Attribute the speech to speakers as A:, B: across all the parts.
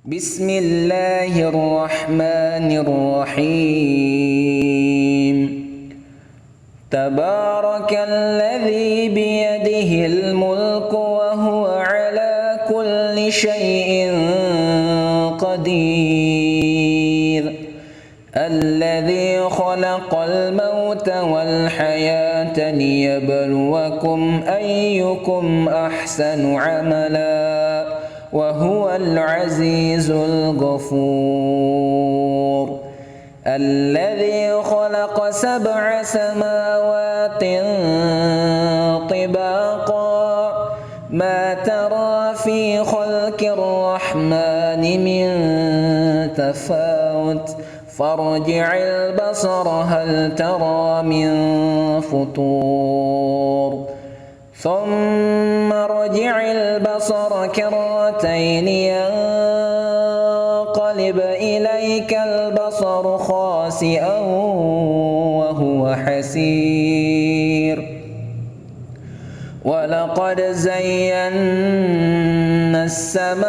A: بسم الله الرحمن الرحيم تبارك الذي بيده الملك وهو على كل شيء قدير الذي خلق الموت والحياة ليبلوكم أيكم أحسن عملا وهو العزيز الغفور الذي خلق 7 سماوات طباقا ما ترى في خلق الرحمن من تفاوت فارجع البصر هل ترى من فطور ثم ارجع البصر كرتين ينقلب إليك البصر خاسئا وهو حسير ولقد زينا السماء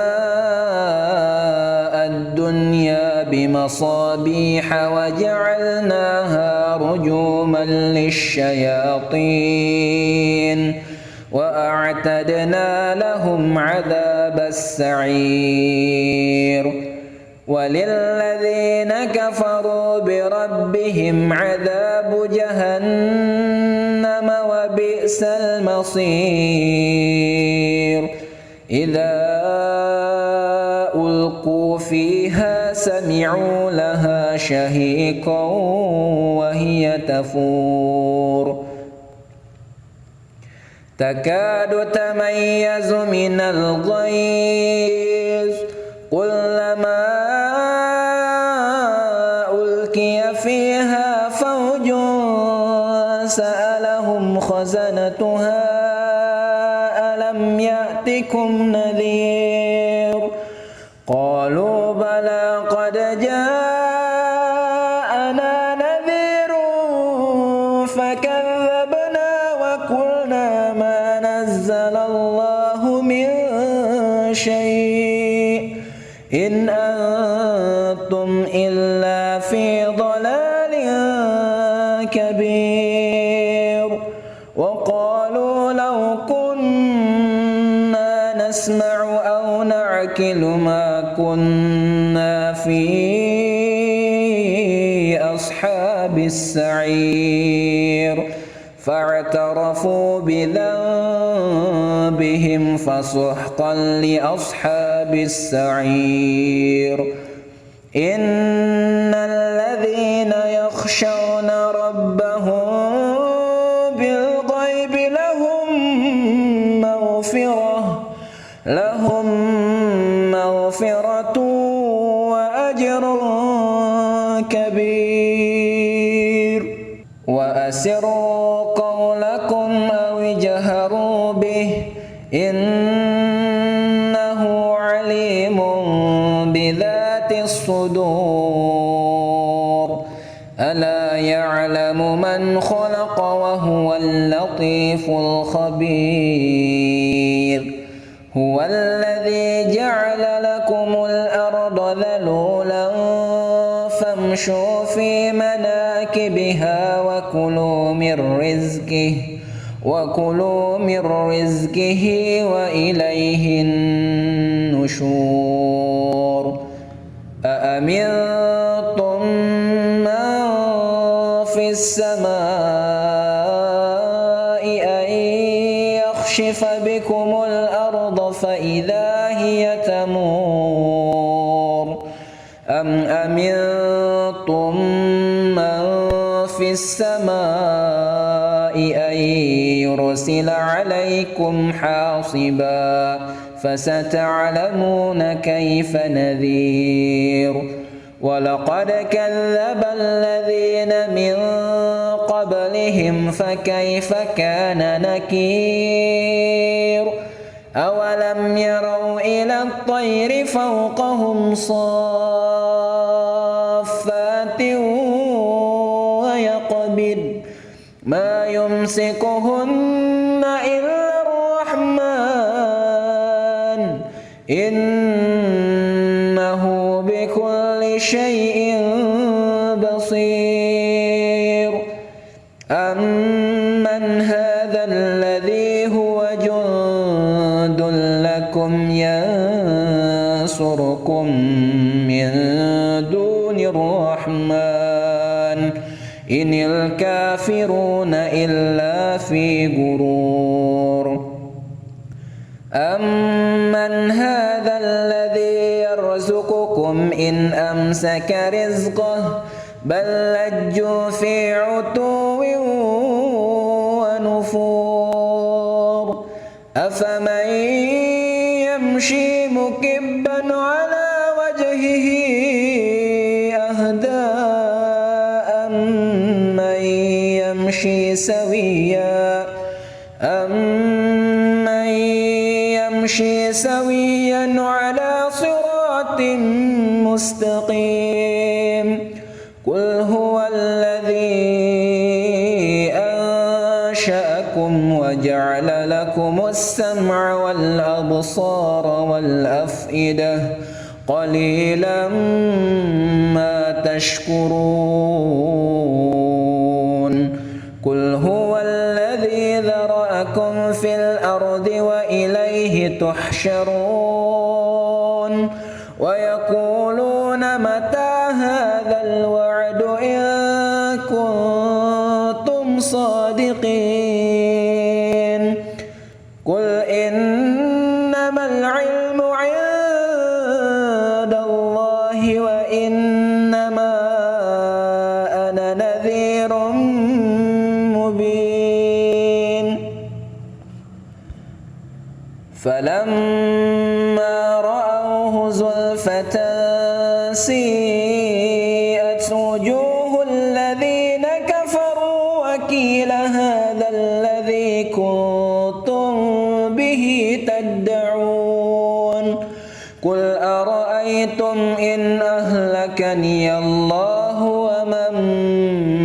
A: الدنيا بمصابيح وجعلناها رجوما للشياطين وأعتدنا لهم عذاب السعير وللذين كفروا بربهم عذاب جهنم وبئس المصير إذا ألقوا فيها سمعوا لها شهيقا وهي تفور تكاد تميز من الغيظ كلما ألقي فيها فوج سألهم خزنتها ألم يأتكم نذير قالوا بلى قد جاءنا نذير فكذبنا وقلنا ما نزل الله من شيء إن أنتم إلا في ضلال كبير وقالوا لو كنا نسمع أو نعقل ما كنا في أصحاب السعير فاعترفوا بذنبهم فسحقا لأصحاب السعير إن الذين يخشون ربهم بالغيب لهم مغفرة وأجر كبير وأسروا قولكم أو اجهروا به إنه عليم بذات الصدور ألا يعلم من خلق وهو اللطيف الخبير هو الذي جعل لكم الأرض ذلولا فامشوا في مناكبها وكلوا من رزقه وإليه النشور أأمنتم من في السماء أن يخشف بكم الأرض فإذا هي تمور أم أمنتم من في السماء أن يرسل عليكم حاصبا فستعلمون كيف نذير ولقد كذب الذين من قبلهم فكيف كان نكير أولم يروا إلى الطير فوقهم صافات ويقبض ما يمسكهن إلا الرحمن إنه شيء بصير أمن هذا الذي هو جند لكم ينصركم من دون الرحمن إن الكافرون إلا في غرور أمن هذا الذي يرزقكم إن أمسك رزقه بل لجوا في عتو ونفور أفمن يمشي مكبا على وجهه أهدى أمن يمشي سويا على صراط مستقيم قل هو الذي أنشأكم وجعل لكم السمع والأبصار والأفئدة قليلا ما تشكرون قل هو الذي ذرأكم في الأرض وإليه تحشرون ويقولون متى هذا الوعد إن كنتم صادقين قل إنما العلم عند الله وإنما أنا نذير مبين فلما رأوه زلفة سيئت وجوه الذين كفروا وقيل هذا الذي كنتم به تدعون قل أرأيتم إن أهلكني الله ومن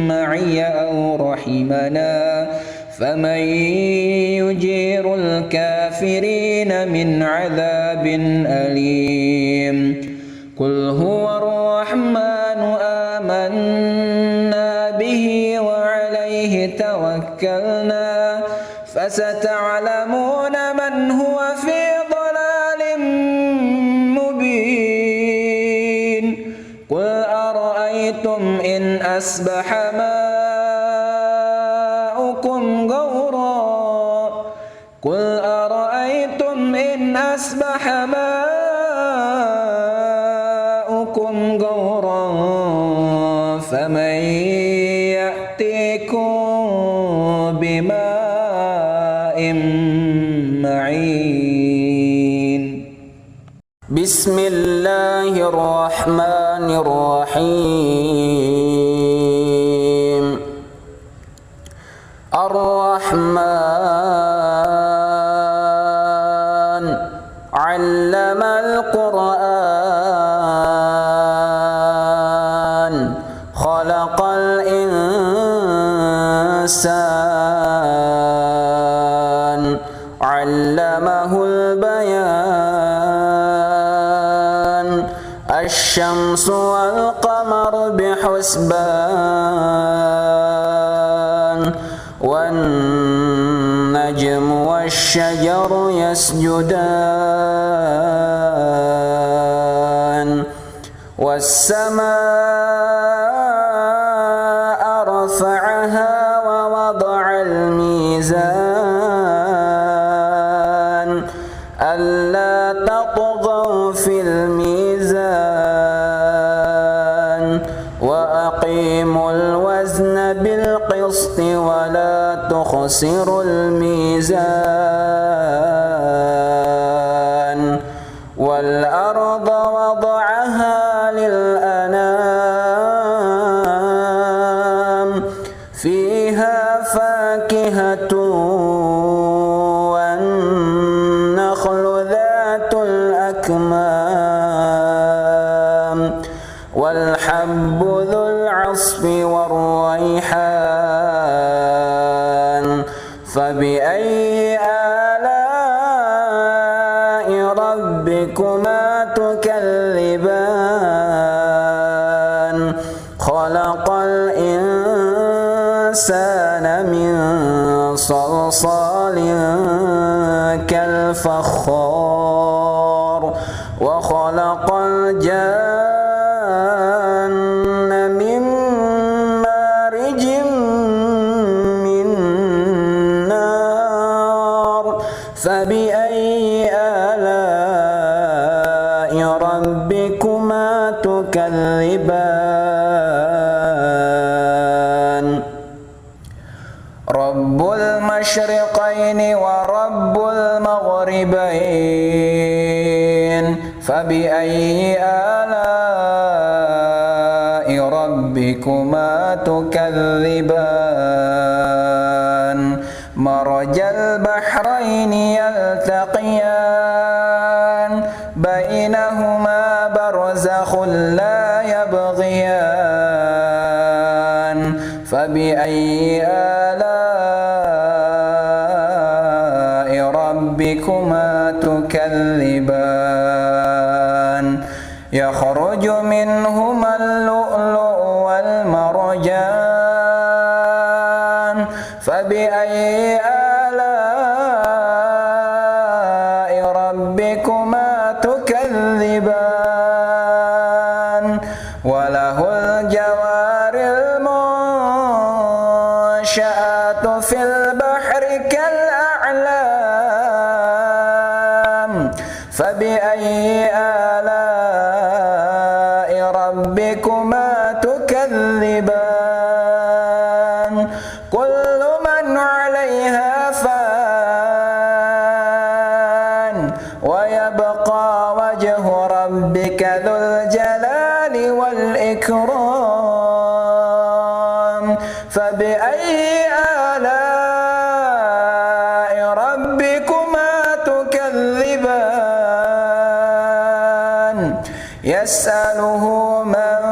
A: معي أو رحمنا فمن يجير الكافرين من عذاب أليم قل هو الرحمن آمنا به وعليه توكلنا فستعلمون من هو في ضلال مبين قل أرأيتم إن أصبح ماؤكم غورا قل أرأيتم إن أصبح ماؤكم غورا فمن يأتيكم بماء معين بسم الله الرحمن الرحيم الرحمن علم القرآن خلق الإنسان علمه البيان الشمس والقمر بحسبان والنجم والشجر يسجدان والسماء رفعها ووضع الميزان ألا تطغوا في الميزان وأقيموا الوزن بالقسط ولا تخسروا الميزان والأرض وضعها للأنام فيها فاكهة والنخل ذات الأكمام والحب ذو العصف والريحان فبأي آلاء ربكما تكذبان صلصال كالفخار وخلق الجن من مارج من نار فبأي آلاء ربكما تكذبان رب المشرقين ورب المغربين فبأي آلاء ربكما تكذبان مرج البحرين يلتقيان بينهما برزخ لا يبغيان فبأي آلاء ربكما تكذبان يخرج منهما اللؤلؤ والمرجان فبأي آلاء ربكما تكذبان وله الجوار المنشآت في البحر كالأعلام فبأي آلاء ربكما تكذبان كل من عليها فان ويبقى وجه ربك ذو الجلال والإكرام فبأي آلاء ربكما تكذبان يسأله من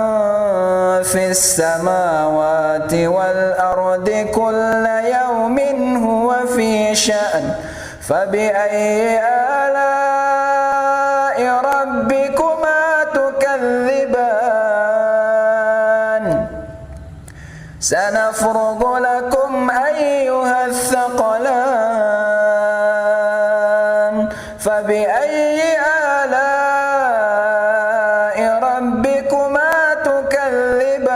A: في السماوات والأرض كل يوم هو في شأن فبأي آلاء ربكما تكذبان سنفرغ لكم أيها الثقلان فبأي آلاء ربكما تكذبان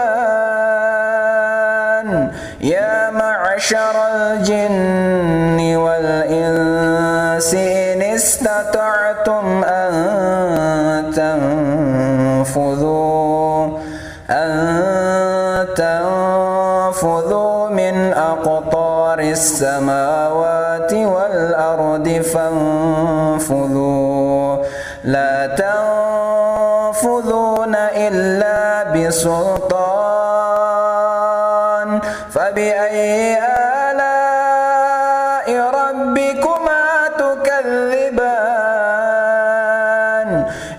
A: يا معشر الجن والإنس إن استطعتم أن تنفذوا من أقطار السماوات والأرض فانفذوا لا تنفذون إلا بسلطان فبأي آلاء ربكما تكذبان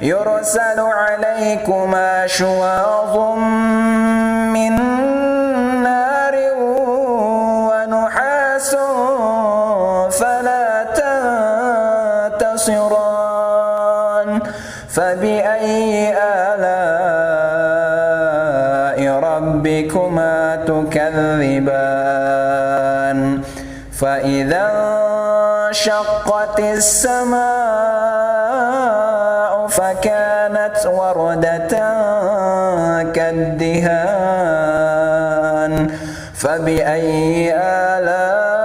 A: يرسل عليكما شواظ من نار ونحاس فلا تنتصران فبأي آلاء ربكما تكذبان فإذا انشقت السماء فكانت وردة كالدهان فبأي آلاء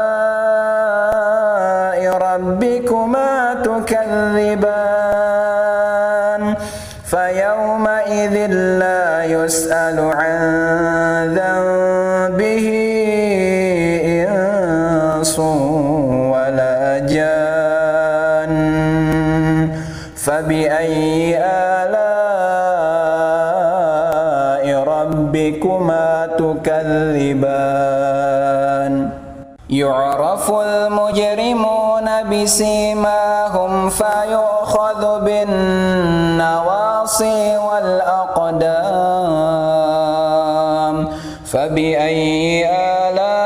A: ربكما تكذبان فيومئذ لا يسأل عن ذنبه إنس ولا جان فبأي آلاء ربكما تكذبان يعرف المجرمون بسيماهم فيؤخذ بالنواصي والأقدام فبأي آلاء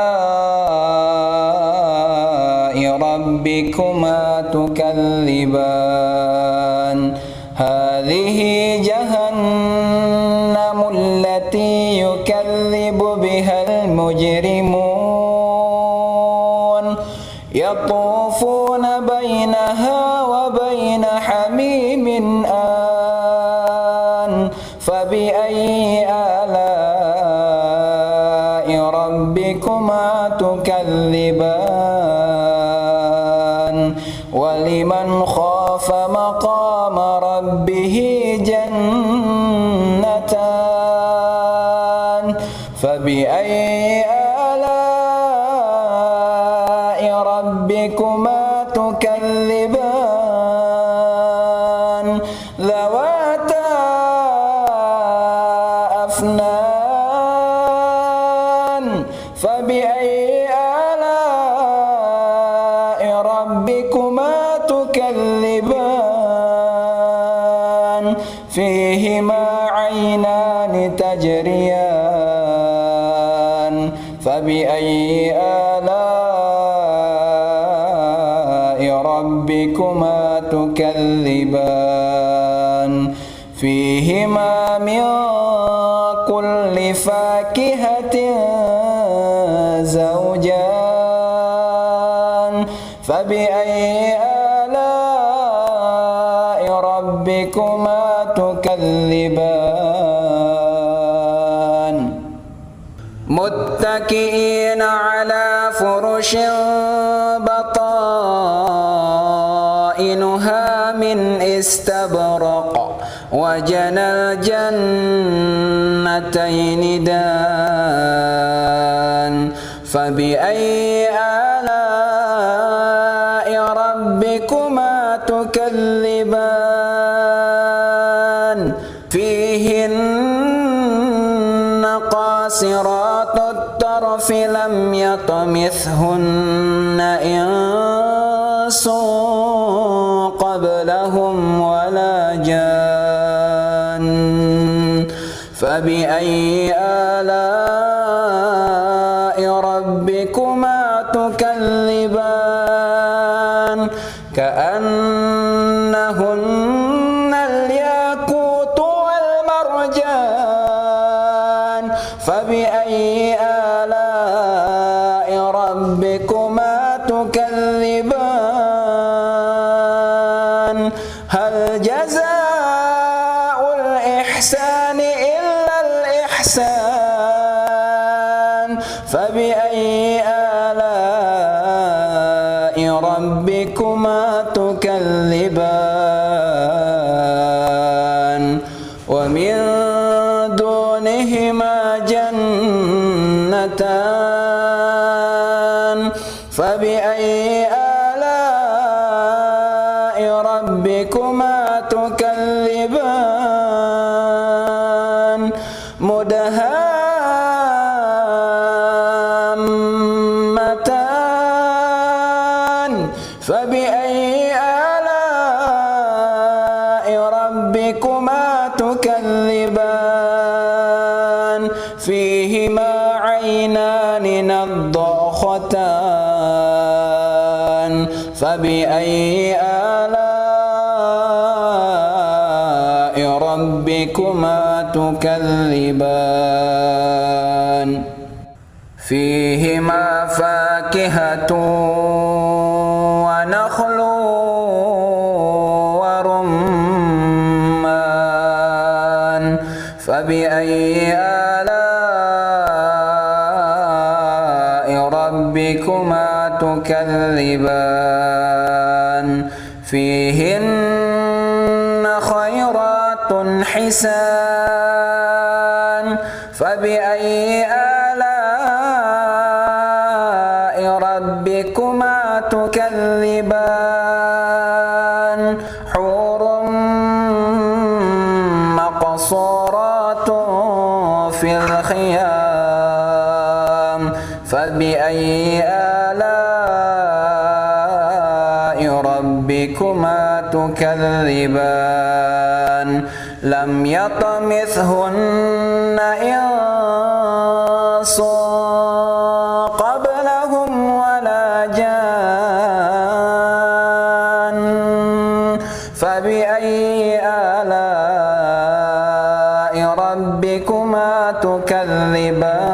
A: ربكما تكذبان هذه جهنم التي يكذب بها المجرمون يطوفون بينها وبين حميم آن فبأي آلاء ربكما تكذبان ولمن خاف مقام ربه جنتان فبأي آلاء ربكما تكذبان ذواتا أفنان فبأي آلاء ربكما تكذبان فيهما عينان تجريان فبأي آلاء ربكما تكذبان فيهما من كل فاكهة زوجان فبأي آلاء ربكما تكذبان متكئين على فرش بطائنها من استبرق وجنى الجنتين دان فبأي آلاء ربكما تكذبان فيهن قاصرات الطرف لم يطمثهن إنس قبلهم ولا جان فبأي آلاء ربكما تكذبان كأنهن الياقوت والمرجان فبأي آلاء ربكما تكذبان هل جزاء الإحسان إلا الإحسان فبأي آلاء ربكما تكذبان ومن دونهما جنتان فبأي آلاء ربكما تكذبان مدهامتان فبأي آلاء ربكما تكذبان فيهما عينان نضاختان فبأي آلاء ربكما تكذبان فيهما فاكهة ونخل ورمان فبأي آلاء ربكما تكذبان فيهن خيرات حسان فبأي آلاء ربكما تكذبان حور مقصورات في الخيام فبأي آلاء ربكما تكذبان لم يطمثهن إنس قبلهم ولا جان فبأي آلاء ربكما تكذبان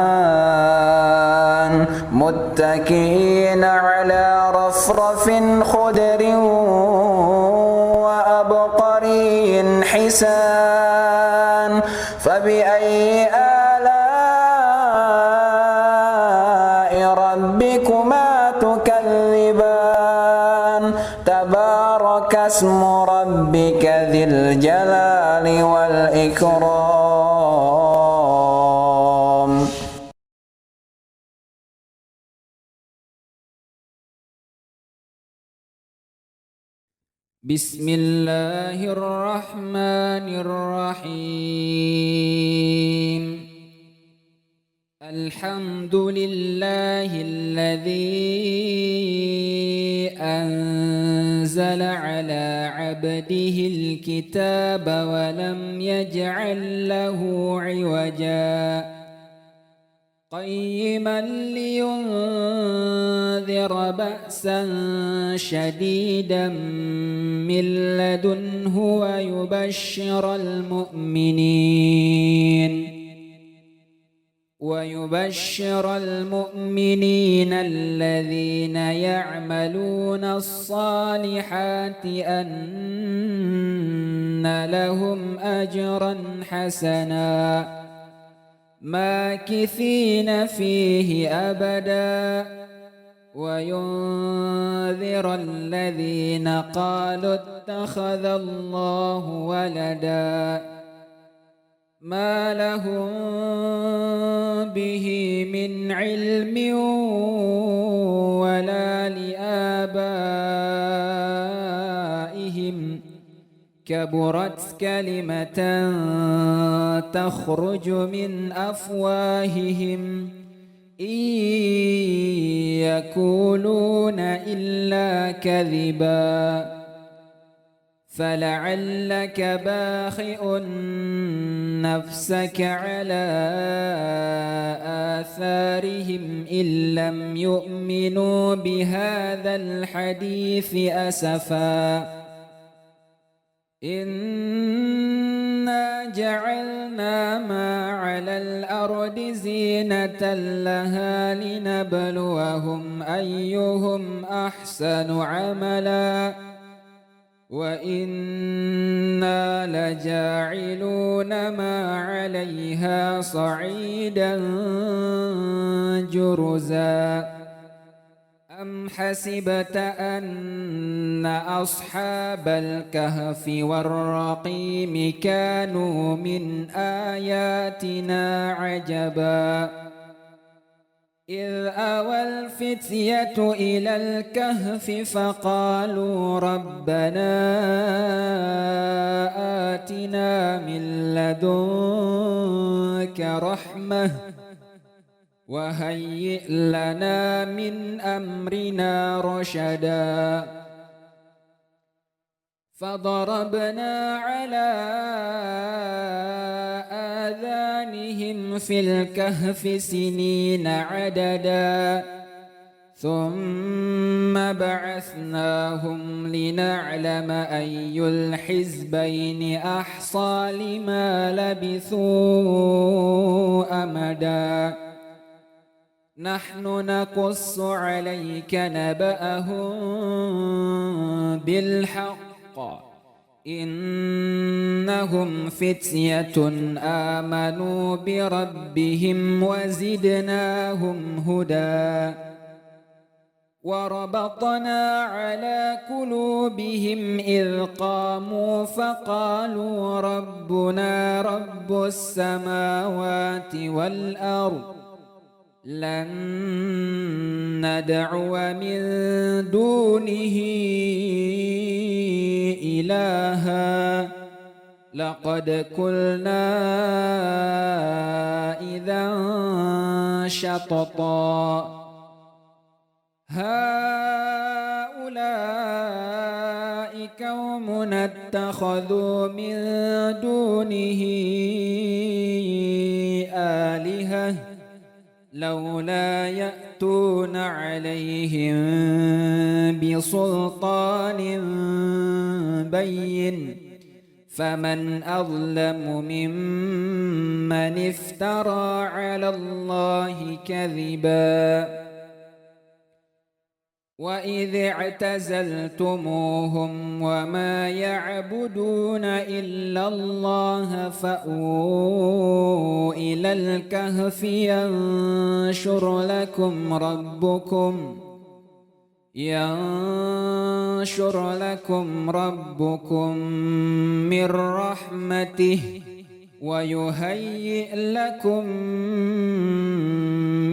A: متكئين على رفرف وزخرف خضر وأبقري حسان فبأي آلاء ربكما تكذبان تبارك اسم ربك ذي الجلال والإكرام.
B: بسم الله الرحمن الرحيم. الحمد لله الذي أنزل على عبده الكتاب ولم يجعل له عوجا قيما لينذر بأسا شديدا من لدنه ويبشر المؤمنين الذين يعملون الصالحات أن لهم أجرا حسنا ماكثين فيه أبدا وينذر الذين قالوا اتخذ الله ولدا ما لهم به من علم ولا لآبائهم كبرت كلمة تخرج من أفواههم إن يقولون إلا كذبا فلعلك باخئ نفسك على آثارهم إن لم يؤمنوا بهذا الحديث أسفا إنا جعلنا ما على الأرض زينة لها لنبلوهم أيهم أحسن عملا وإنا لجاعلون ما عليها صعيدا جرزا أم حسبت أن أصحاب الكهف والرقيم كانوا من آياتنا عجبا إذ أوى الفتية إلى الكهف فقالوا ربنا آتنا من لدنك رحمة وهيئ لنا من أمرنا رشدا فضربنا على آذانهم في الكهف سنين عددا ثم بعثناهم لنعلم أي الحزبين أحصى لما لبثوا أمدا نحن نقص عليك نبأهم بالحق إنهم فتية آمنوا بربهم وزدناهم هدى وربطنا على قلوبهم إذ قاموا فقالوا ربنا رب السماوات والأرض لن ندعو من دونه إلها لقد قلنا إذا شططا هؤلاء قوم اتخذوا من دونه آلهة لولا يأتون عليهم بسلطان بين فمن أظلم ممن افترى على الله كذبا وإذ اعتزلتموهم وما يعبدون إلا الله فأووا إلى الكهف ينشر لكم ربكم من رحمته ويهيئ لكم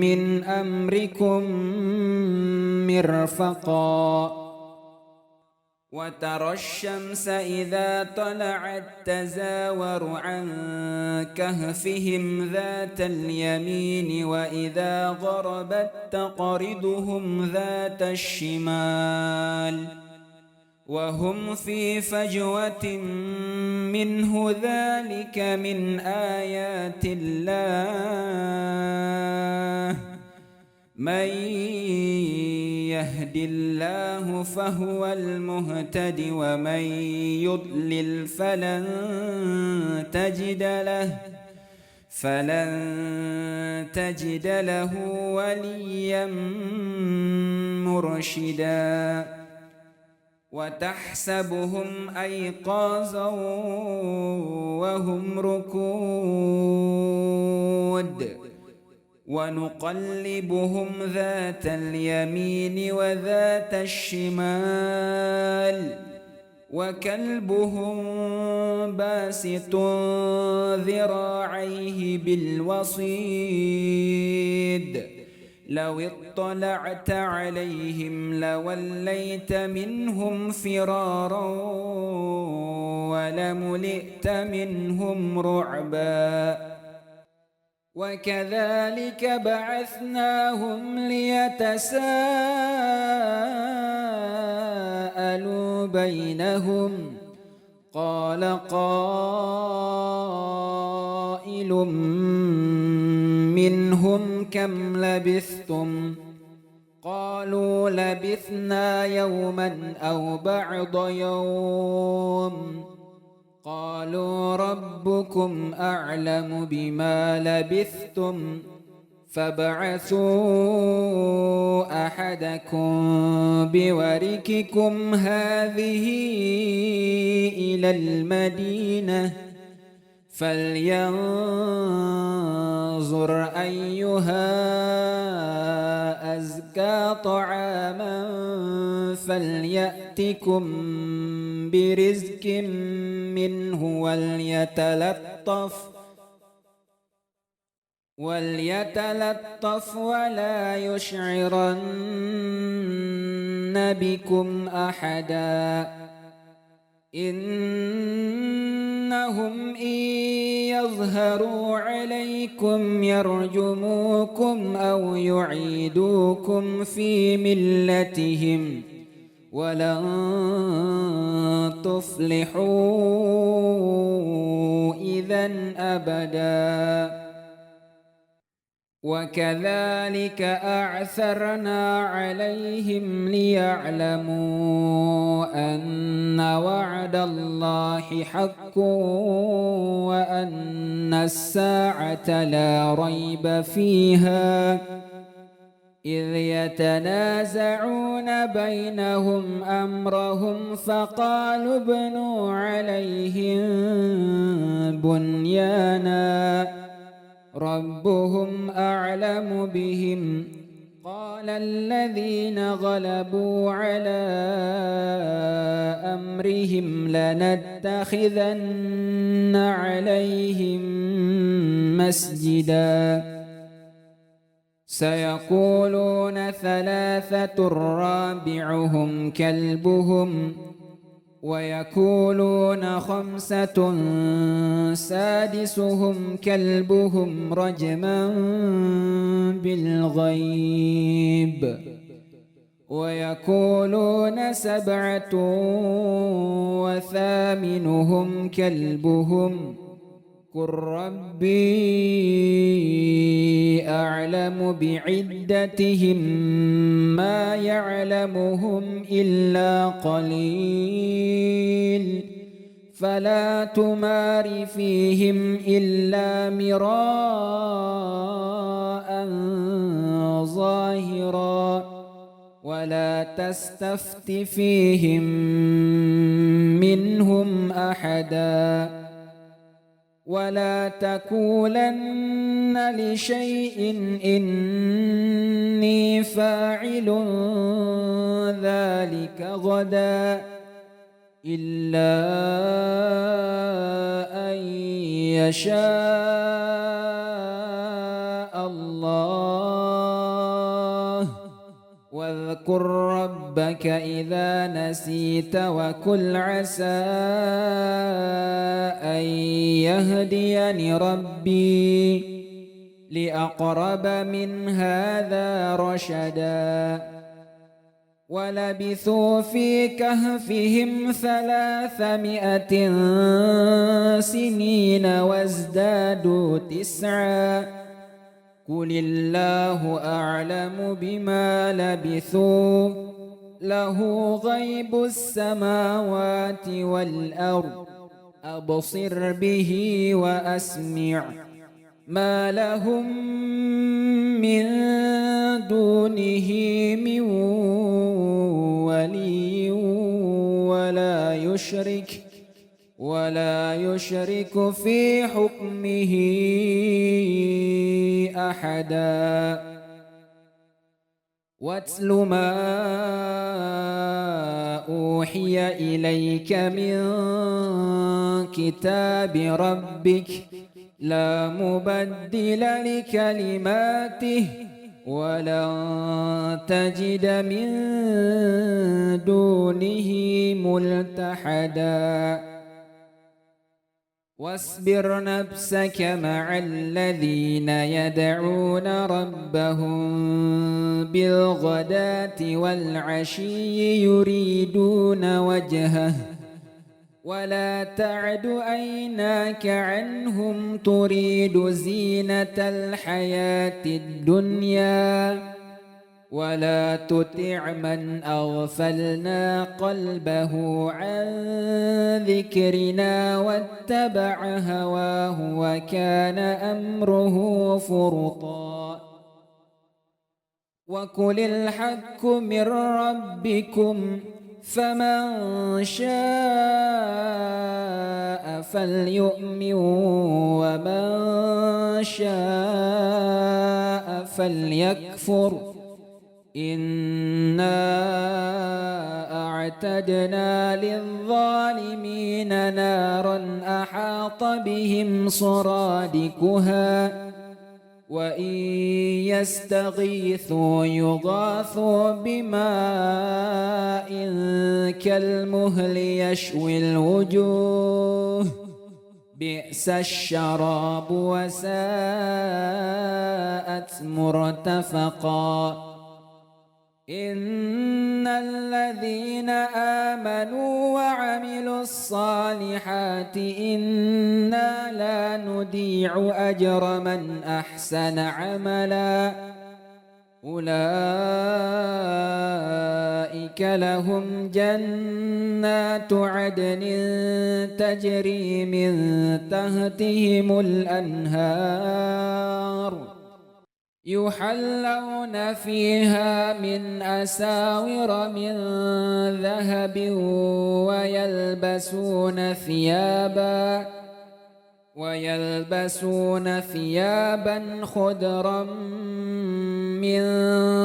B: من أمركم مرفقا وترى الشمس إذا طلعت تزاور عن كهفهم ذات اليمين وإذا غربت تقرضهم ذات الشمال وهم في فجوة منه ذلك من آيات الله من يهد الله فهو المهتد ومن يضلل فلن تجد له وليا مرشدا وتحسبهم أيقاظا وهم ركود ونقلبهم ذات اليمين وذات الشمال وكلبهم باسط ذراعيه بالوصيد لو اطلعت عليهم لوليت منهم فرارا ولملئت منهم رعبا وكذلك بعثناهم ليتساءلوا بينهم قال قائل منهم كم لبثتم قالوا لبثنا يوما أو بعض يوم قالوا ربكم أعلم بما لبثتم فابعثوا أحدكم بورككم هذه إلى المدينة فلينظر أيها أزكى طعاما فليأتكم برزق منه وليتلطف ولا يشعرن بكم أحدا إنهم إن يظهروا عليكم يرجموكم أو يعيدوكم في ملتهم ولن تفلحوا إذن أبدا وكذلك أعثرنا عليهم ليعلموا أن وعد الله حق وأن الساعة لا ريب فيها إذ يتنازعون بينهم أمرهم فقالوا ابنوا عليهم بنيانا ربهم أعلم بهم قال الذين غلبوا على أمرهم لنتخذن عليهم مسجدا سيقولون ثلاثة رابعهم كلبهم ويقولون خمسة سادسهم كلبهم رجما بالغيب ويقولون سبعة وثامنهم كلبهم قل ربي أعلم بعدتهم ما يعلمهم إلا قليل فلا تمار فيهم إلا مراء ظاهرا ولا تستفت فيهم منهم أحدا ولا تقولن لشيء إني فاعل ذلك غدا إلا أن يشاء الله واذكر ربك إذا نسيت وقل عسى أن يهديني ربي لأقرب من هذا رشدا ولبثوا في كهفهم 300 سنين وازدادوا 9 قل الله أعلم بما لبثوا له غيب السماوات والأرض أبصر به وأسمع ما لهم من دونه من ولي ولا يشرك في حكمه أحدا واتل ما أوحي إليك من كتاب ربك لا مبدل لكلماته ولن تجد من دونه ملتحدا واصبر نفسك مع الذين يدعون ربهم بالغداة والعشي يريدون وجهه ولا تعد عيناك عنهم تريد زينة الحياة الدنيا ولا تطع من أغفلنا قلبه عن ذكرنا واتبع هواه وكان أمره فرطا وقل الحق من ربكم فمن شاء فليؤمن ومن شاء فليكفر إنا أعتدنا للظالمين نارا أحاط بهم سرادقها وإن يستغيثوا يغاثوا بماء كالمهل يشوي الوجوه بئس الشراب وساءت مرتفقا إن الذين آمنوا وعملوا الصالحات إنا لا نضيع أجر من أحسن عملا أولئك لهم جنات عدن تجري من تحتهم الأنهار يحلون فيها من أساور من ذهب ويلبسون ثيابا خضرا من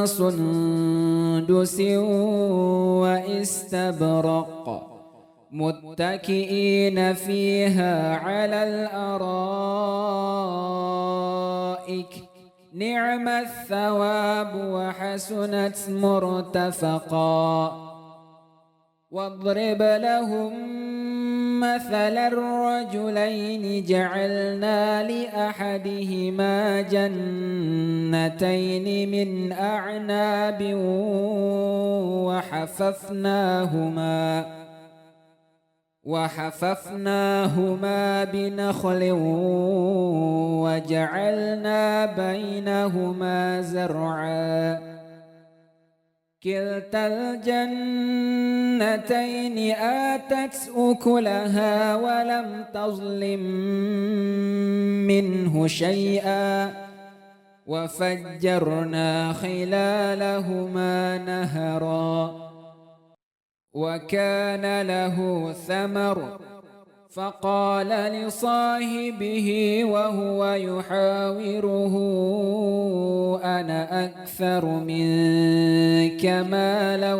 B: سندس واستبرق متكئين فيها على الأرائك نعم الثواب وحسنت مرتفقا واضرب لهم مثل الرجلين جعلنا لأحدهما جنتين من أعناب وحففناهما بنخل وجعلنا بينهما زرعا كلتا الجنتين آتت أكلها ولم تظلم منه شيئا وفجرنا خلالهما نهرا وكان له ثمر فقال لصاحبه وهو يحاوره أنا أكثر منك مالا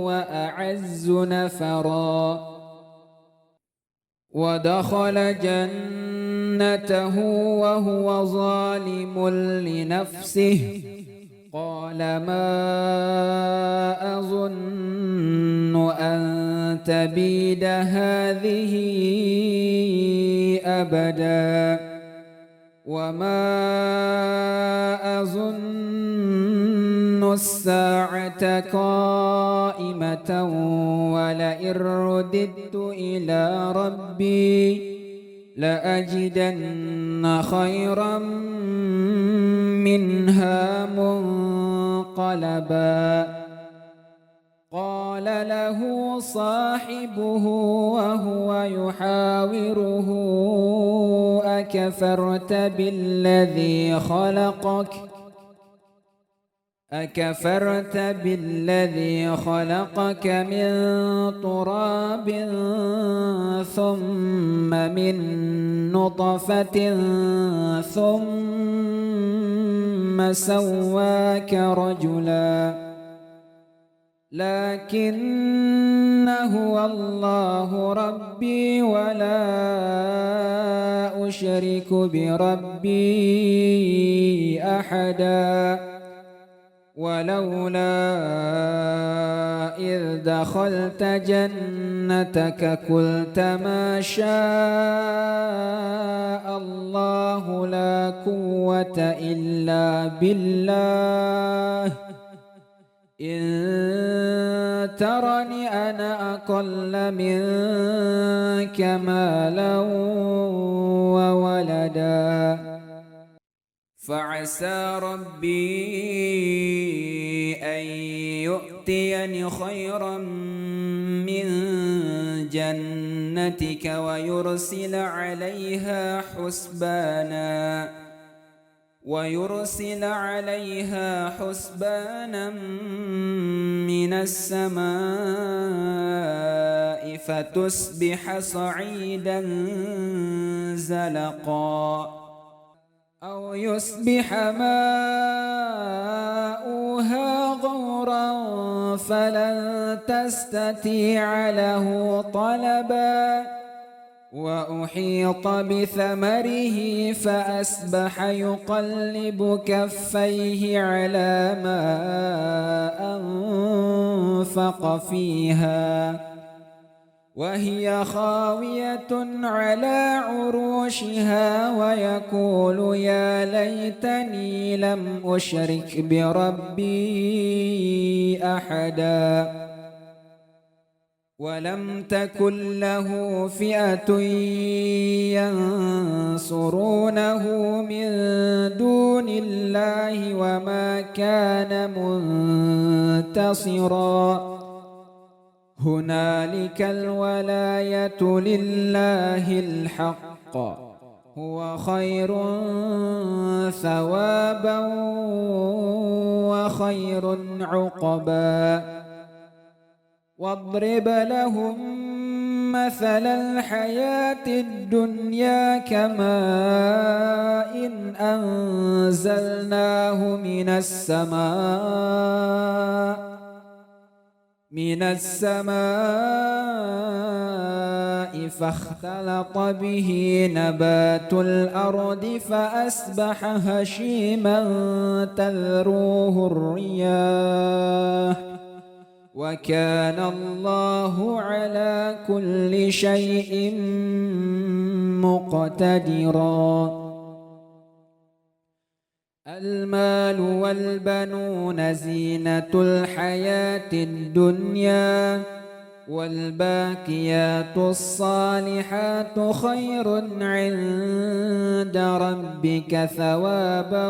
B: وأعز نفرا ودخل جنته وهو ظالم لنفسه قال ما أظن أن تبيد هذه أبدا وما أظن الساعة قائمة ولئن رددت إلى ربي لأجدن خيرا منها منقلبا قال له صاحبه وهو يحاوره أكفرت بالذي خلقك من تراب ثم من نطفة ثم سواك رجلا لكن هو الله ربي ولا أشرك بربي أحدا ولولا إذ دخلت جنتك قلت ما شاء الله لا قوة إلا بالله إن ترني أنا أقل منك مالا وولدا فعسى ربي أن يؤتيني خيرا من جنتك ويرسل عليها حسبانا من السماء فتصبح صعيدا زلقا أو يصبح ماؤها غورا فلن تستطيع له طلبا وأحيط بثمره فأصبح يقلب كفيه على ما أنفق فيها وهي خاوية على عروشها ويقول يا ليتني لم أشرك بربي أحدا ولم تكن له فئة ينصرونه من دون الله وما كان منتصرا هنالك الولاية لله الحق هو خير ثوابا وخير عقبا واضرب لهم مثل الحياة الدنيا كماء إن أنزلناه من السماء فاختلط به نبات الأرض فأصبح هشيما تذروه الرياح وكان الله على كل شيء مقتدرا المال والبنون زينة الحياة الدنيا والباقيات الصالحات خير عند ربك ثوابا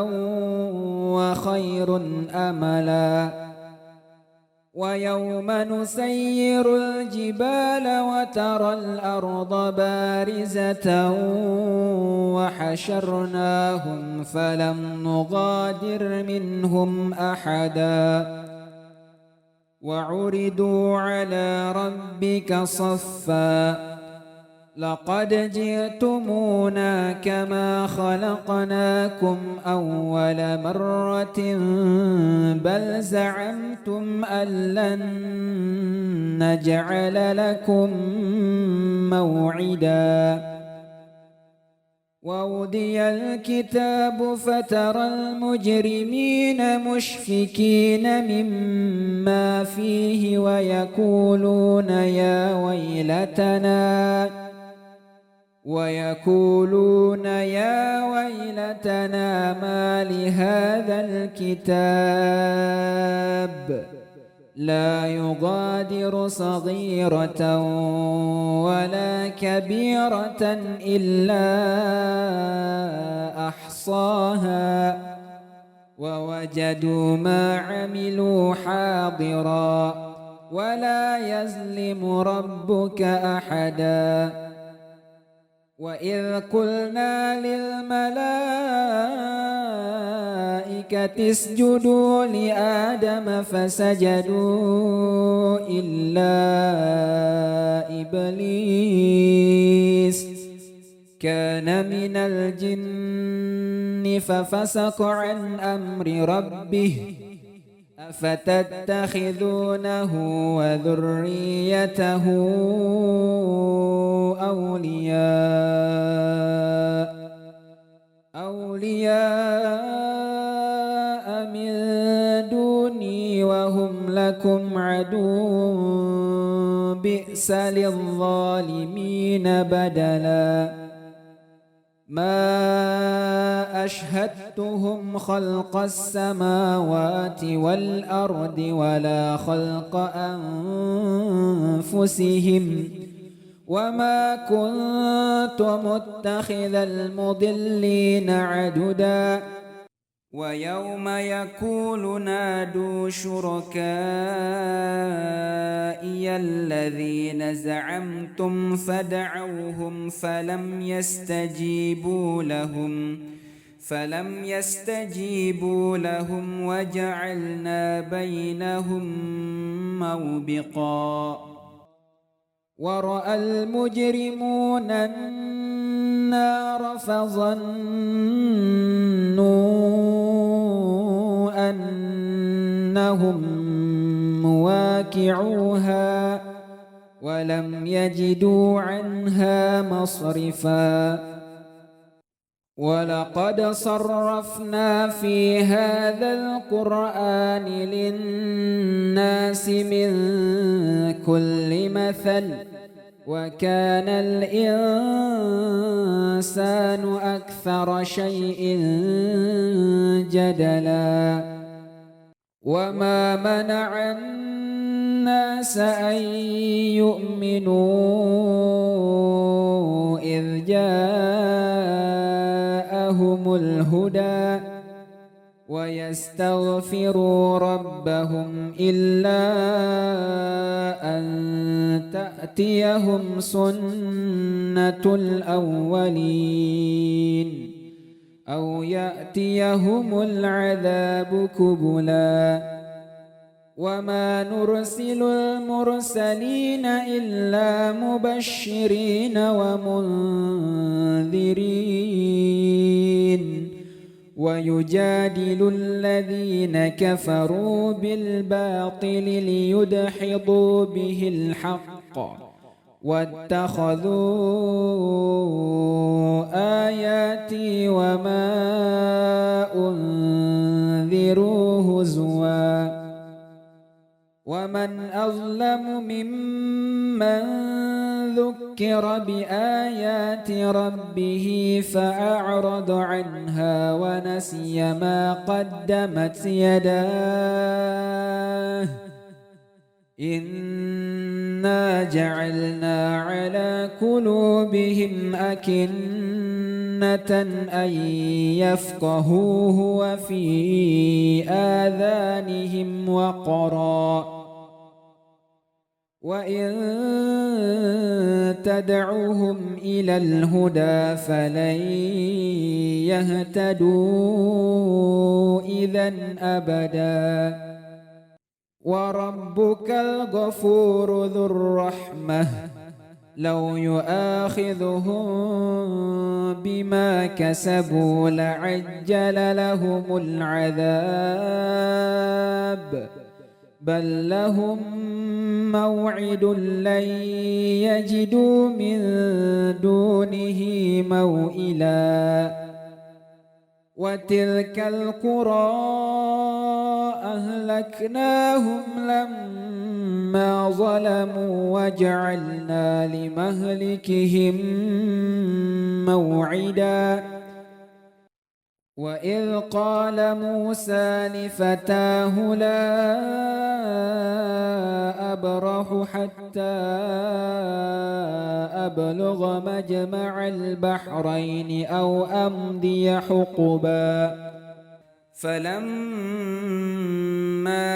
B: وخير أملا ويوم نسير الجبال وترى الأرض بارزة وحشرناهم فلم نغادر منهم أحدا وعرضوا على ربك صفا لقد جئتمونا كما خلقناكم أول مرة بل زعمتم أن لن نجعل لكم موعدا ووضي الكتاب فترى المجرمين مشفكين مما فيه ويقولون يا ويلتنا ما لهذا الكتاب لا يغادر صغيرة ولا كبيرة إلا أحصاها ووجدوا ما عملوا حاضرا ولا يظلم ربك أحدا وإذ قلنا للملائكة اسجدوا لآدم فسجدوا إلا إبليس كان من الجن ففسق عن أمر ربه أفتتخذونه وذريته أولياء من دوني وهم لكم عدو بئس للظالمين بدلا ما أشهدتهم خلق السماوات والأرض ولا خلق أنفسهم وما كنت متخذ المضلين عددا ويوم يقول نادوا شركائي الذين زعمتم فدعوهم فلم يستجيبوا لهم وجعلنا بينهم موبقا ورأى المجرمون النار فظنوا أنهم مواقعوها ولم يجدوا عنها مصرفا ولقد صرفنا في هذا القرآن للناس من كل مثل وكان الإنسان أكثر شيء جدلا وما منع الناس أن يؤمنوا إذ جاءهم الهدى ويستغفروا ربهم إلا أن تأتيهم سنة الأولين أو يأتيهم العذاب كبلا وما نرسل المرسلين إلا مبشرين ومنذرين ويجادل الذين كفروا بالباطل ليدحضوا به الحق واتخذوا آياتي وما أنذروا هزوا ومن أظلم ممن ذكر بآيات ربه فأعرض عنها ونسي ما قدمت يداه إنا جعلنا على قلوبهم أكنة أن يفقهوه وفي آذانهم وقرا وإن تدعوهم إلى الهدى فلن يهتدوا إذا أبدا وربك الغفور ذو الرحمة لو يؤاخذهم بما كسبوا لعجل لهم العذاب بل لهم موعد لن يجدوا من دونه موئلا وتلك القرى أهلكناهم لما ظلموا وجعلنا لمهلكهم موعدا وإذ قال موسى لفتاه لا أبرح حتى أبلغ مجمع البحرين أو أمضي حقبا فلما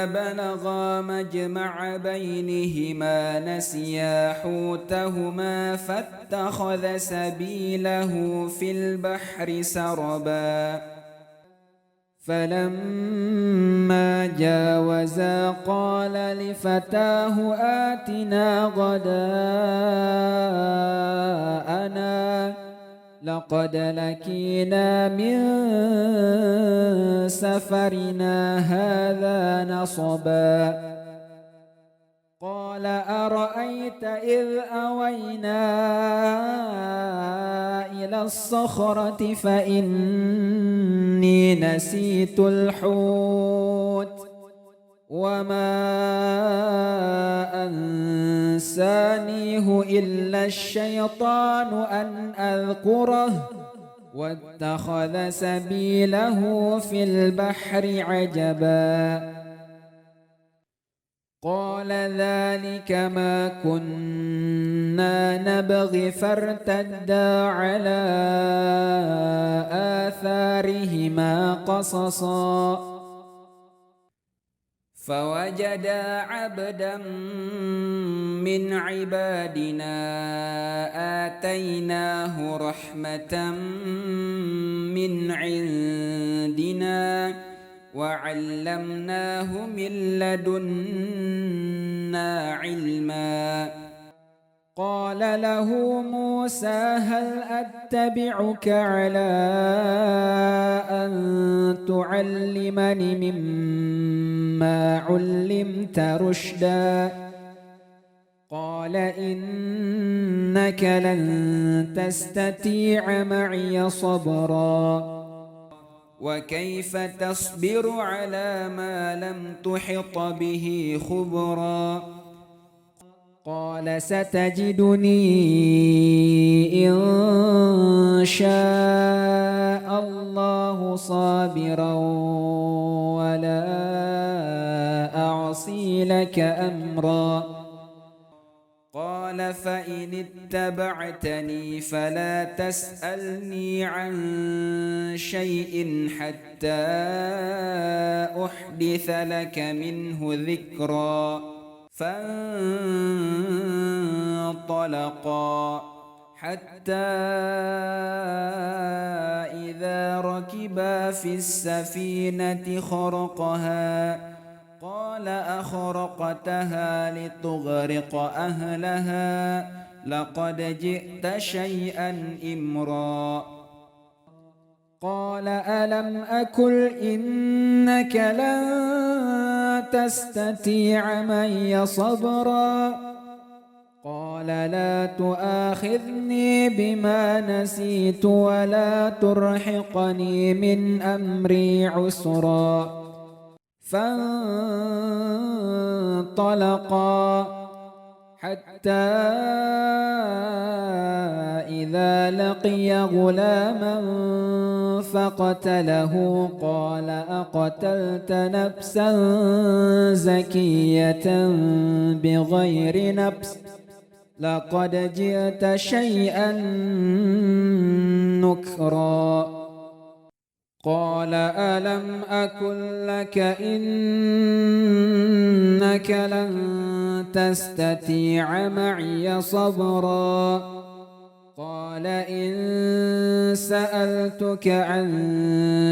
B: بلغا مجمع بينهما نسيا حوتهما فاتخذ سبيله في البحر سربا فلما جاوزا قال لفتاه آتنا غداءنا لقد لكينا من سفرنا هذا نصبا قال أرأيت إذ أوينا إلى الصخرة فإني نسيت الحوت وما أنسانيه إلا الشيطان أن أذكره واتخذ سبيله في البحر عجبا قال ذلك ما كنا نبغي فارتدا على آثارهما قصصا فوجدا عبدا من عبادنا آتيناه رحمة من عندنا وعلمناه من لدنا علما قال له موسى هل أتبعك على أن تعلمني مما علمت رشدا قال إنك لن تستطيع معي صبرا وكيف تصبر على ما لم تحط به خبرا قال ستجدني إن شاء الله صابرا ولا أعصي لك أمرا قال فإن اتبعتني فلا تسألني عن شيء حتى أحدث لك منه ذكرا فانطلقا حتى إذا ركبا في السفينة خرقها قال أخرقتها لتغرق أهلها لقد جئت شيئا إمرا قال ألم أقل إنك لن تستطيع معي صبرا قال لا تؤاخذني بما نسيت ولا ترهقني من أمري عسرا فانطلقا حتى إذا لقي غلاما فقتله قال أقتلت نفسا زكية بغير نفس لقد جئت شيئا نكرا قال ألم أقل لك إنك لن تستطيع معي صبرا قال إن سألتك عن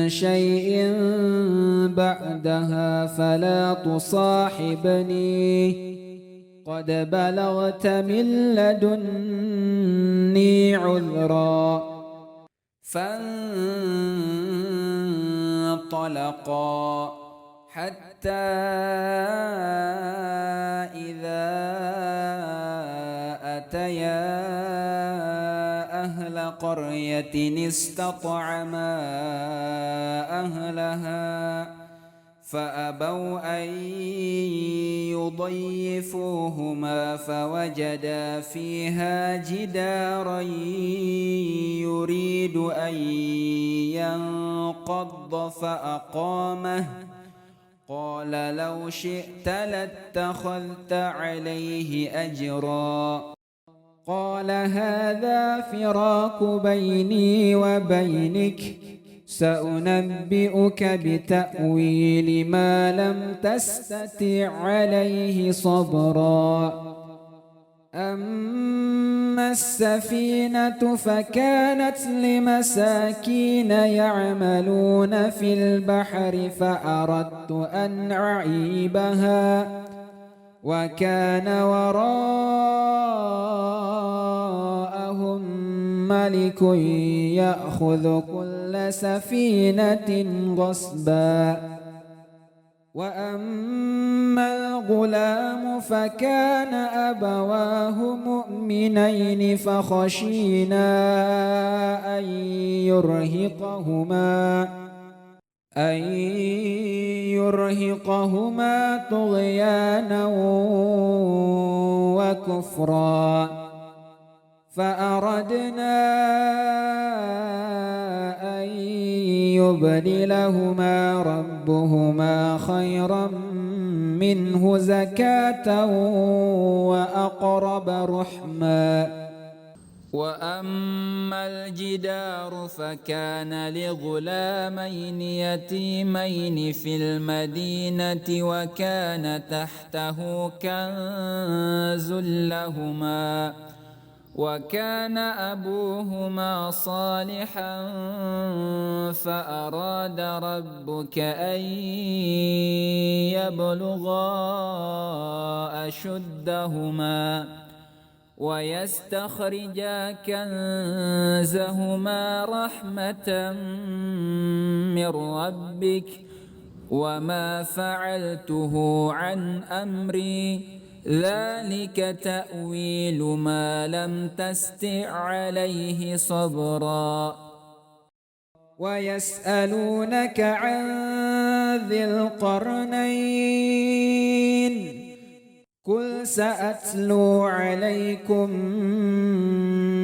B: شيء بعدها فلا تصاحبني قد بلغت من لدني عذرا فانطلقا حتى إذا أتيا أهل قرية استطعما أهلها فأبوا أن يضيفوهما فوجدا فيها جدارا يريد أن ينقض فأقامه قال لو شئت لاتخذت عليه أجرا قال هذا فراق بيني وبينك سأنبئك بتأويل ما لم تستطع عليه صبرا أما السفينة فكانت لمساكين يعملون في البحر فأردت أن أعيبها وكان وراءهم ملك يأخذ كل سفينة غصبا وأما الغلام فكان أبواه مؤمنين فخشينا أن يرهقهما طغيانا وكفرا فأردنا أن يبدلهما ربهما خيرا منه زكاة وأقرب رحما وأما الجدار فكان لغلامين يتيمين في المدينة وكان تحته كنز لهما وكان أبوهما صالحا فأراد ربك أن يبلغا أشدهما ويستخرجا كنزهما رحمة من ربك وما فعلته عن أمري ذلك تأويل ما لم تستطع عليه صبرا ويسألونك عن ذي القرنين قل سأتلو عليكم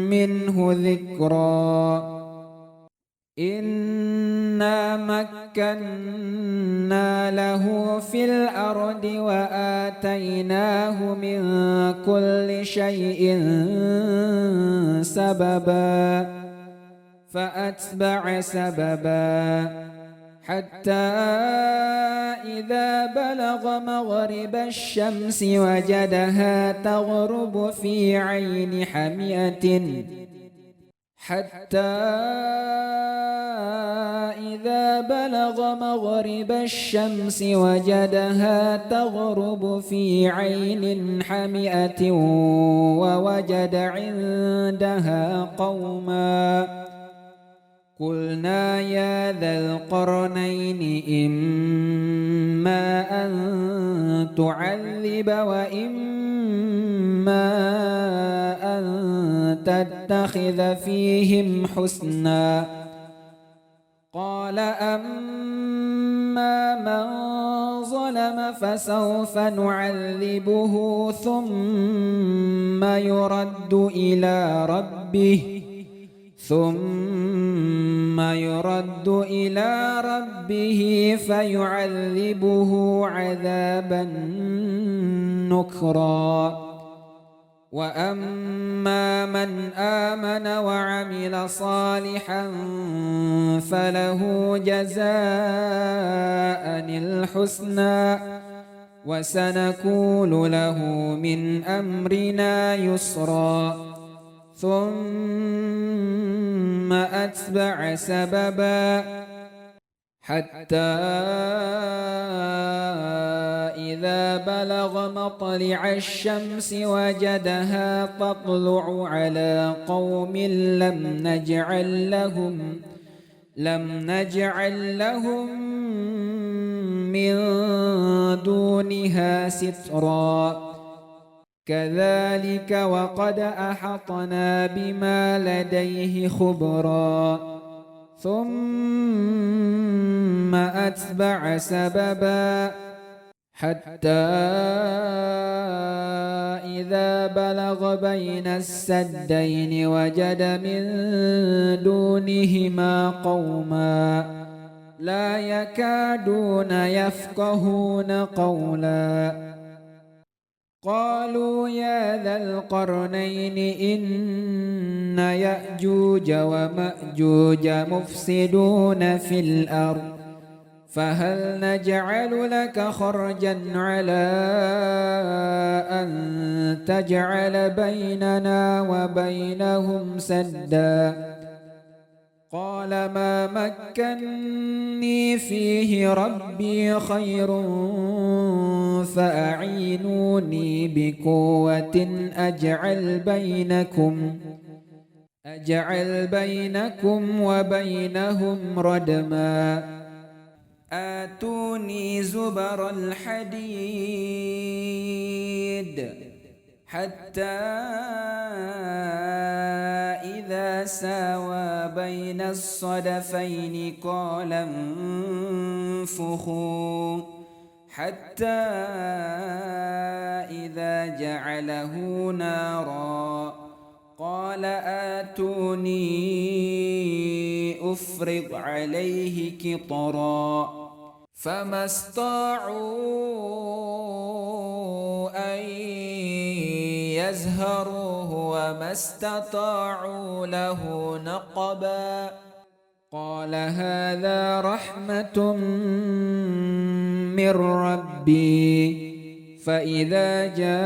B: منه ذكرا إنا مكنا له في الأرض وآتيناه من كل شيء سببا فأتبع سببا حتى إذا بلغ مغرب الشمس وجدها تغرب في عين حمئة ووجد عندها قوما قلنا يا ذا القرنين إما أن تعذب وإما أن تتخذ فيهم حسنا قال أما من ظلم فسوف نعذبه ثم يرد إلى ربه فيعذبه عذابا نكرا وأما من آمن وعمل صالحا فله جزاء الحسنى وسنقول له من أمرنا يسرا ثم أتبع سببا حتى إذا بلغ مطلع الشمس وجدها تطلع على قوم لم نجعل لهم من دونها سترا كذلك وقد أحطنا بما لديه خبرا ثم أتبع سببا حتى إذا بلغ بين السدين وجد من دونهما قوما لا يكادون يفقهون قولا قالوا يا ذا القرنين إن يأجوج ومأجوج مفسدون في الأرض فهل نجعل لك خرجا على أن تجعل بيننا وبينهم سدا قال ما مكني فيه ربي خير فأعينوني بقوة أجعل بينكم وبينهم ردما آتوني زبر الحديد حتى إذا ساوى بين الصدفين قال انفخوا حتى إذا جعله نارا قال آتوني أفرغ عليه قطرا فما استطاعوا أن يزهروه وما استطاعوا له نقبا قال هذا رحمة من ربي فإذا جاء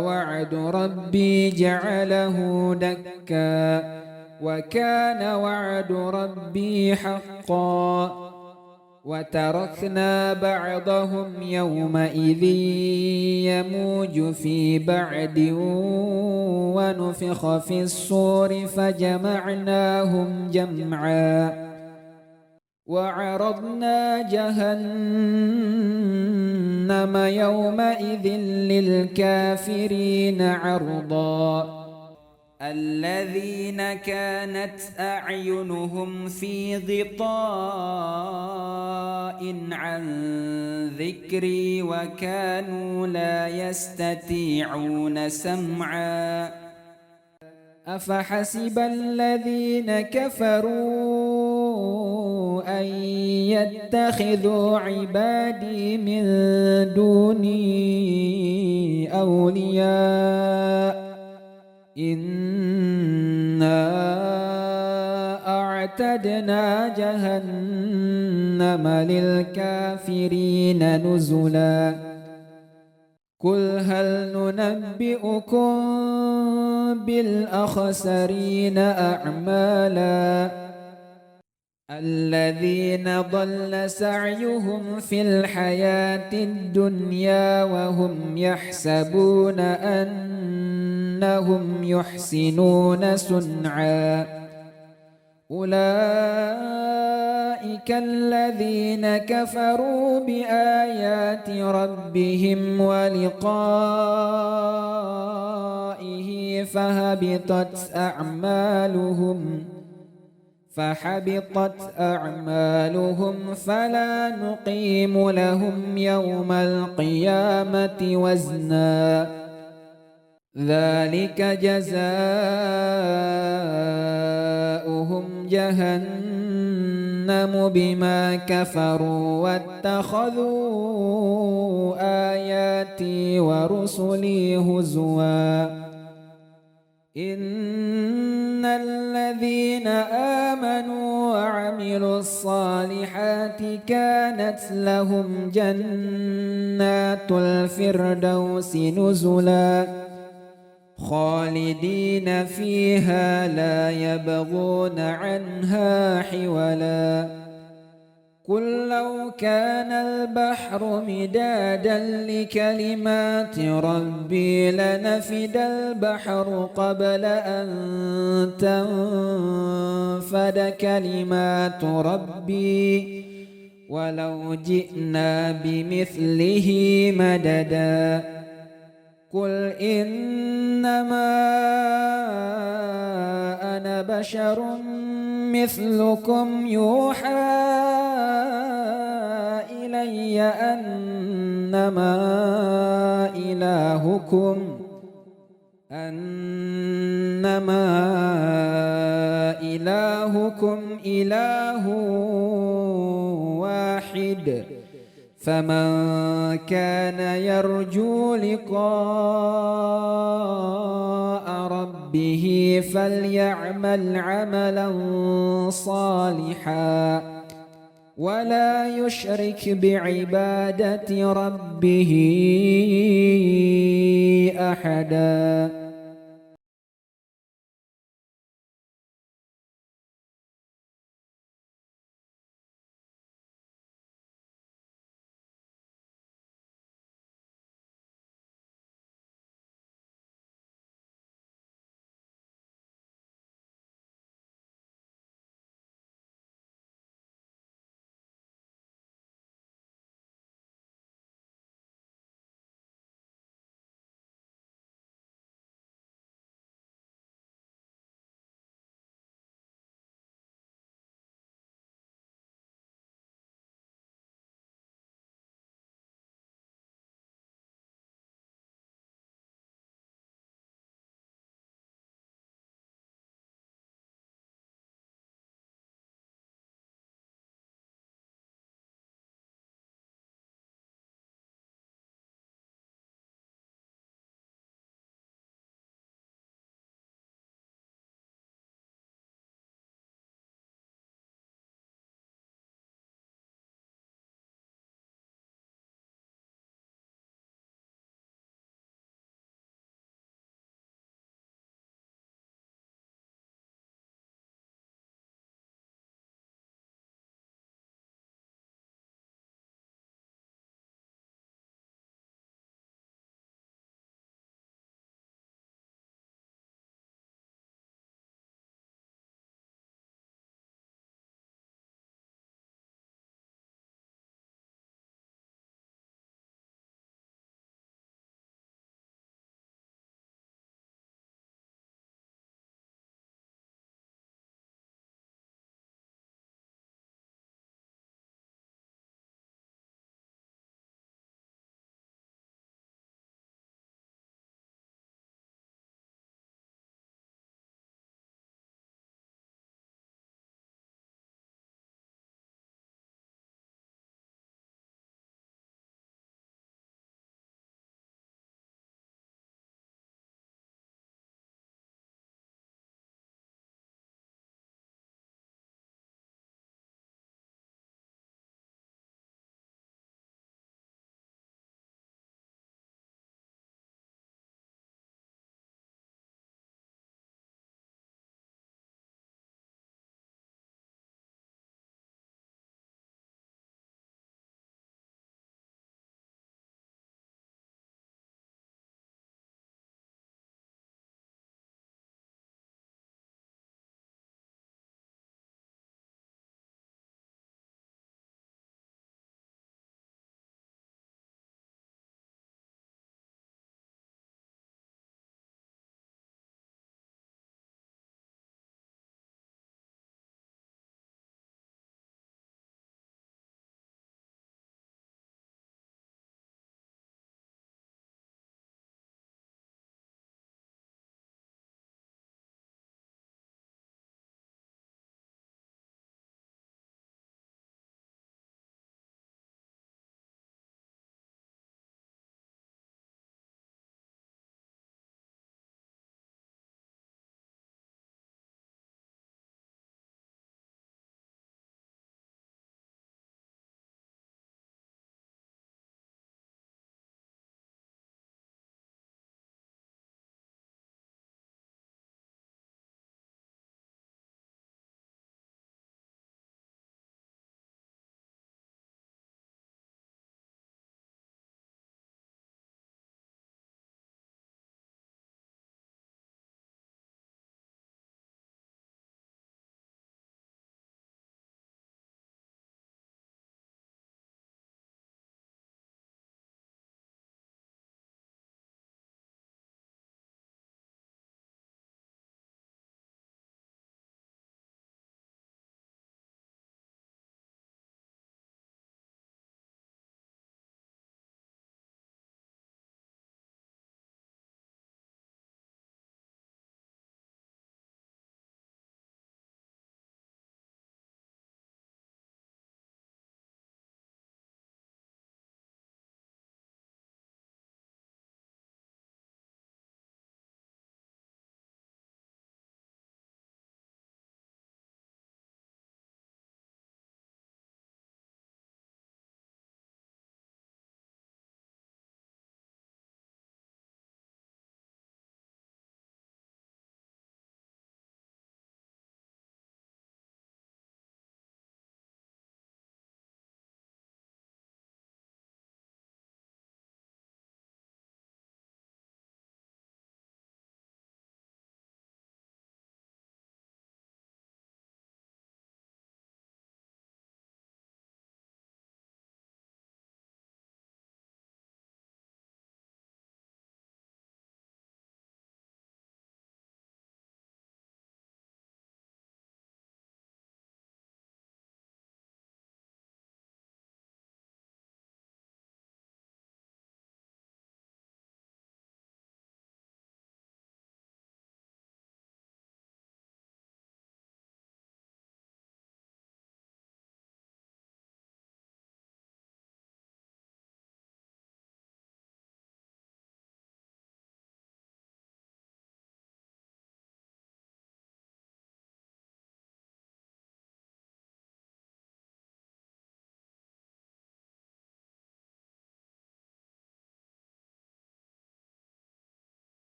B: وعد ربي جعله دكا وكان وعد ربي حقا وتركنا بعضهم يومئذ يموج في بعد ونفخ في الصور فجمعناهم جمعا وعرضنا جهنم يومئذ للكافرين عرضا الذين كانت أعينهم في غطاء عن ذكري وكانوا لا يستطيعون سمعا أفحسب الذين كفروا أن يتخذوا عبادي من دوني أولياء إنا أعتدنا جهنم للكافرين نزلا قل هل ننبئكم بالأخسرين أعمالا الذين ضل سعيهم في الحياة الدنيا وهم يحسبون أنهم يحسنون صنعا أولئك الذين كفروا بآيات ربهم ولقائه فحبطت أعمالهم فلا نقيم لهم يوم القيامة وزنا ذلك جزاؤهم جهنم بما كفروا واتخذوا آياتي ورسلي هزوا إن الذين آمنوا وعملوا الصالحات كانت لهم جنات الفردوس نزلا خالدين فيها لا يبغون عنها حولا قل لو كان البحر مدادا لكلمات ربي لنفد البحر قبل أن تنفد كلمات ربي ولو جئنا بمثله مددا قل إنما أنا بشر مثلكم يوحى إلي أنما إلهكم إله واحد فمن كان يرجو لقاء ربه فليعمل عملا صالحا ولا يشرك بعبادة ربه أحدا